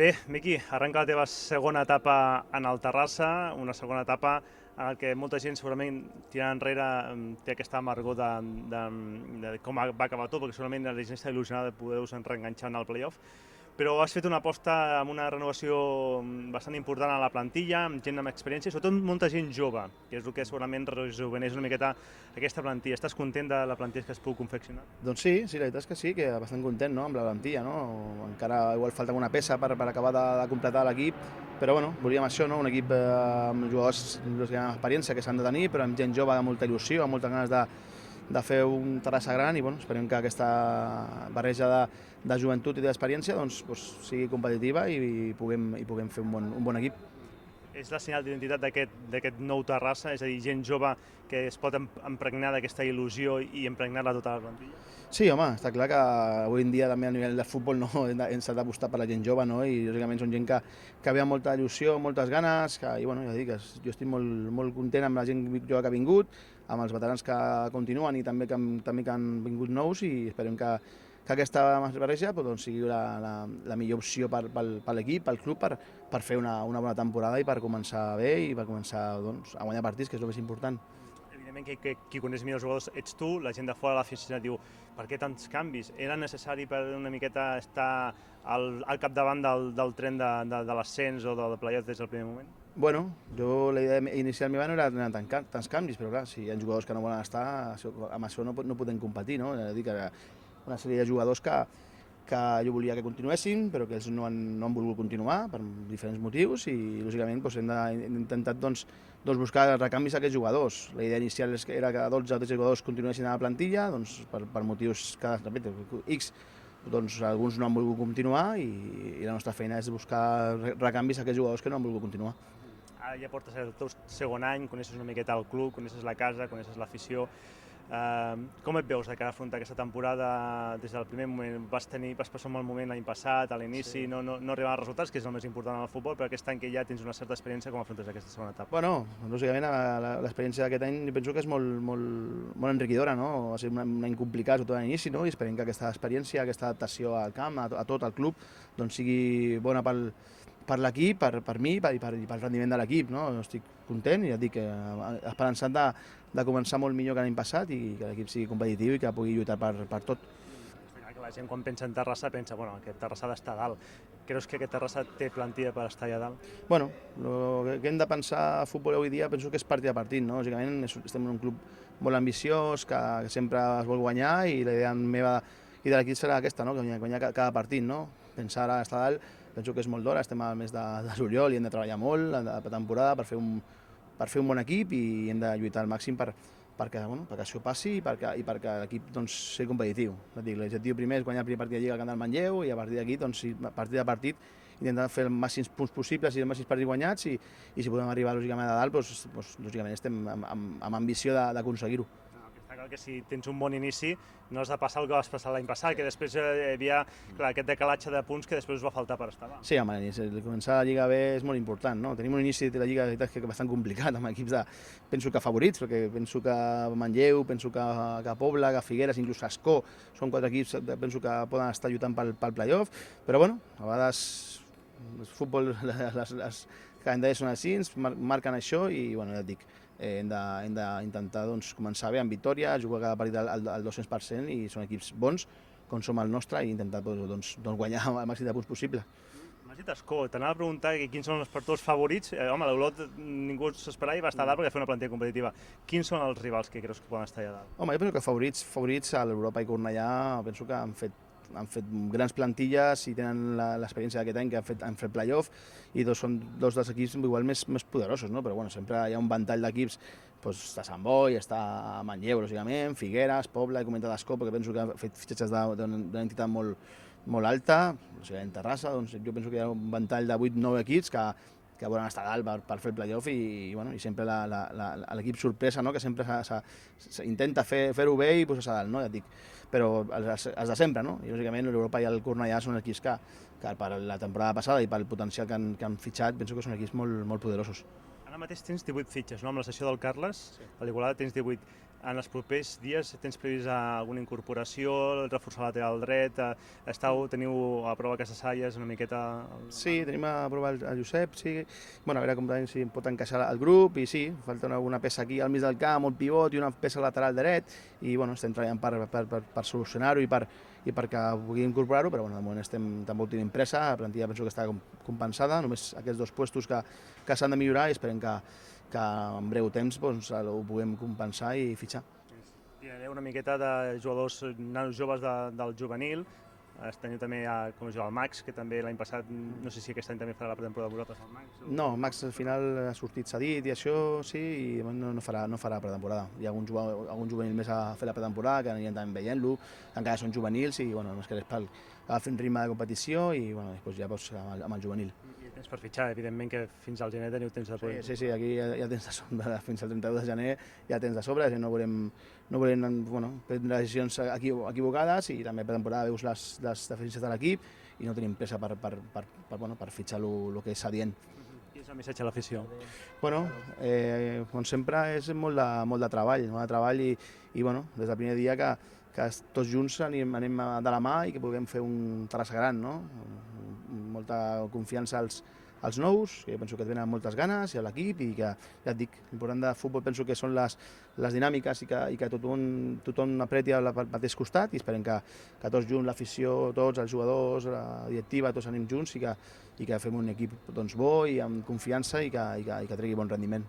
Bé, Miqui, arrenca la teva segona etapa en el Terrassa, una segona etapa en què molta gent segurament tirant enrere té aquesta amargor de com va acabar tot, perquè segurament la gent està il·lusionada de poder-vos reenganxar en el playoff, però has fet una aposta amb una renovació bastant important a la plantilla, amb gent amb experiència, sobretot molta gent jove, que és el que segurament rejuveneix una miqueta aquesta plantilla. Estàs content de la plantilla que es pugui confeccionar? Doncs sí, la veritat és que sí, que bastant content, no?, amb la plantilla, no? Encara igual falta alguna peça per acabar de completar l'equip, però bueno, volíem això, no?, un equip amb jugadors amb experiència que s'han de tenir, però amb gent jove de molta il·lusió, amb moltes ganes de fer un Terrassa gran i bueno, esperem que aquesta barreja de joventut i d'experiència doncs, sigui competitiva i puguem fer un bon equip. És la senyal d'identitat d'aquest nou Terrassa, és a dir, gent jove que es pot impregnar d'aquesta il·lusió i impregnar-la tota la plantilla? Sí, home, està clar que avui en dia també a nivell de futbol no, s'ha d'apostar per la gent jove, no? I lògicament són gent que ve amb molta il·lusió, moltes ganes, i bueno, ja dic, jo estic molt content amb la gent jove que ha vingut, amb els veterans que continuen i també que han vingut nous i esperem que aquesta barreja doncs, sigui la millor opció per l'equip, pel club, per fer una bona temporada i per començar bé i per començar doncs, a guanyar partits, que és el més important. Evidentment que qui coneix millor els jugadors ets tu, la gent de fora de l'aficionat diu per què tants canvis? Era necessari per una miqueta estar al capdavant del tren de l'ascens o del playoff des del primer moment? Bueno, la idea inicial meva no era tants canvis, però clar, si hi ha jugadors que no volen estar, amb això no podem competir, no? És a dir, que una sèrie de jugadors que jo volia que continuessin, però que ells no han volgut continuar per diferents motius i lògicament hem intentat buscar recanvis a aquests jugadors. La idea inicial era que 12 o 13 jugadors continuessin a la plantilla, doncs, per motius que, repito, X, doncs alguns no han volgut continuar i la nostra feina és buscar recanvis a aquests jugadors que no han volgut continuar. Ara ja portes el teu segon any, coneixes una miqueta el club, coneixes la casa, coneixes l'afició. Com et veus de cara a afrontar aquesta temporada des del primer moment? Vas passar un mal moment l'any passat, a l'inici, no arribaven els resultats, que és el més important en el futbol, però aquest any que ja tens una certa experiència, com afrontes aquesta segona etapa? Bueno, lògicament l'experiència d'aquest any penso que és molt enriquidora, no? Va ser un any complicat, sobretot a l'inici, no? I esperem que aquesta experiència, aquesta adaptació al camp, a tot el club, doncs sigui bona per l'equip, per mi i pel rendiment de l'equip, no? Estic content i ja et dic, esperançat de començar molt millor que l'any passat i que l'equip sigui competitiu i que pugui lluitar per tot. Està clar que la gent quan pensa en Terrassa pensa, bueno, aquest Terrassa ha d'estar a dalt. Creus que aquest Terrassa té plantilla per estar allà dalt? Bueno, el que hem de pensar a futbol avui dia penso que és partit a partit, no? Lògicament estem en un club molt ambiciós, que sempre es vol guanyar i la idea meva i de l'equip serà aquesta, no? Guanyar cada partit, no? Pensar ara estar a dalt, penso que és molt d'hora, estem al mes de juliol i hem de treballar molt la temporada per fer un bon equip i hem de lluitar al màxim perquè això passi i perquè l'equip doncs, sigui competitiu. L'objectiu primer és guanyar el primer partit de Lliga al Camp del Manlleu i a partir d'aquí, doncs, partit a partit, intentar fer els màxims punts possibles i els màxims partits guanyats i si podem arribar lògicament a dalt, doncs, lògicament estem amb ambició d'aconseguir-ho. Està clar que si tens un bon inici no has de passar el que vas passar l'any passat, que després hi havia aquest decalatge de punts que després us va faltar per estar dalt. Sí, home, començar la Lliga bé és molt important, no? Tenim un inici de la Lliga que és bastant complicat, amb equips penso que favorits, perquè penso que Manlleu, penso que Pobla, que Figueres, inclús Ascó, són 4 equips que penso que poden estar lluitant pel playoff, però bueno, a vegades el futbol, les calendaris són així, marquen això i bueno, ja et dic, hem d'intentar començar bé amb victòria, jugar cada partit al 200% i són equips bons, com som el nostre, i intentar guanyar el màxim de punts possible. M'has dit Ascó, t'anava a preguntar quins són els teus favorits. Home, l'Olot ningú s'esperava i va estar a dalt perquè fa una plantilla competitiva. Quins són els rivals que creus que poden estar allà dalt? Home, jo penso que favorits a l'Europa i Cornellà penso que han fet grans plantilles i tenen l'experiència d'aquest any que han fet playoff i són dos dels equips igual més poderosos, no? Però bueno, sempre hi ha un ventall d'equips, doncs, està Sant Boi, està Manlleu, lògicament, Figueres, Pobla, he comentat Ascó, perquè penso que ha fet fitxatges d'una entitat molt alta, o sigui, en Terrassa, doncs jo penso que hi ha un ventall de 8-9 equips que volen estar a dalt per fer el playoff i sempre l'equip sorpresa, no? Que sempre intenta fer-ho bé i posar-se a dalt, no? Ja et dic, però els de sempre, no? I lògicament l'Europa i el Cornellà són equips que per la temporada passada i pel potencial que han fitxat penso que són equips molt poderosos. Ara mateix tens 18 fitxes, no? Amb la sessió del Carles, a l'Igualada tens 18. En els propers dies tens previst alguna incorporació, reforçar el lateral dret, teniu a prova aquestes salles una miqueta... Sí, tenim a provar el Josep, sí. Bueno, a veure com també si pot encaixar el grup, i sí, falta alguna peça aquí al mig del camp, un pivot i una peça lateral dret, i bueno, estem treballant per solucionar-ho i perquè pugui incorporar-ho, però bueno, de moment tampoc tenim pressa, la plantilla penso que està compensada, només aquests dos puestos que s'han de millorar i esperem que en breu temps doncs, ho puguem compensar i fitxar. Hi ha una miqueta de jugadors nanos joves del juvenil. Teniu també com a jugar el Max, que també l'any passat, no sé si aquest any també farà la pretemporada de vosaltres el Max. No, Max al final ha sortit cedit i això sí, i no farà pretemporada. Hi ha algun juvenil més a fer la pretemporada, que anirem també veient-lo, encara són juvenils i bueno, més que res per agafar un ritme de competició i bueno, després ja amb el juvenil. I temps per fitxar, evidentment que fins al gener teniu temps de poder... Sí, aquí hi ha temps de sobre, fins al 31 de gener hi ha temps de sobre, no volem prendre decisions equivocades i també per temporada veus les deficiències de l'equip i no tenim pressa per fitxar el que és adient. Quin és el missatge a l'afició? Bueno, com sempre és molt de treball i bueno, des del primer dia que tots junts anem de la mà i que puguem fer un Terrassa gran, no? Molta confiança als nous, que penso que tenen moltes ganes, i a l'equip, i que, ja et dic, l'important de futbol penso que són les dinàmiques i que tothom apreti al mateix costat, i esperem que tots junts, l'afició, tots els jugadors, la directiva, tots anem junts i que fem un equip bo i amb confiança i que tregui bon rendiment.